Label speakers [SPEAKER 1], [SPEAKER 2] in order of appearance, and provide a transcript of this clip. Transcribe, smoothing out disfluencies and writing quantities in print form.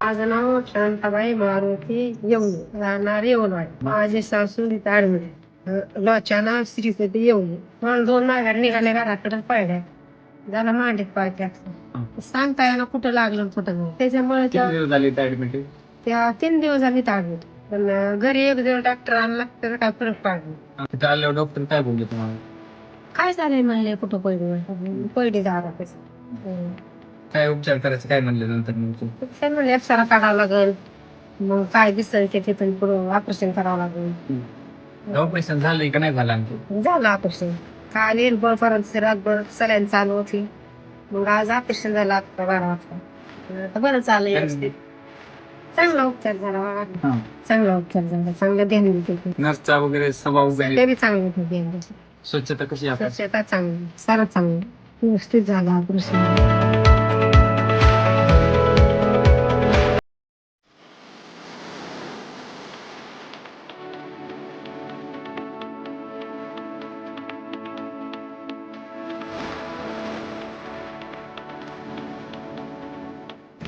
[SPEAKER 1] माझं नाव शांताबाई मारुती येऊन राहणार येऊनवाडी. माझी सासू ऍडमिट लोच्या नाव श्रीपती येऊन मला 2 माघार निघाले घराकडे पडल्या. झाला मांडीत पाय सांगता येणार कुठं लागलं कुठं नाही. त्याच्यामुळे त्या 3 दिवस झाले ऍडमिट. पण घरी एक दिवस डॉक्टर आणला तर काय फरक पडला.
[SPEAKER 2] डॉक्टर काय बोलले तुम्हाला?
[SPEAKER 1] काय झालंय म्हणले कुठं पडली झाला
[SPEAKER 2] काय उपचार करायचं काय म्हणले नंतर?
[SPEAKER 1] म्हणले एक्सरा काढावा लागेल, मग काय दिसल ते पण पुढं ऑपरेशन करावं लागेल.
[SPEAKER 2] ऑपरेशन झालंय का नाही झालं आणखी?
[SPEAKER 1] झालं ऑपरेशन. काल येईल परत रातभर सलाईन चालू होती. मग आज ऑपरेशन झालं आता 12 वाजता. आता बरं चाललंय व्यवस्थित. चांगला उपचार झाला. चांगला उपचार झाला. चांगलं ध्यान दिलं.
[SPEAKER 2] नर्सचा वगैरे स्वभाव
[SPEAKER 1] ते बी चांगलं ध्यान.
[SPEAKER 2] स्वच्छता कशी आहे?
[SPEAKER 1] स्वच्छता चांगली, सारं चांगलं व्यवस्थित झालं ऑपरेशन.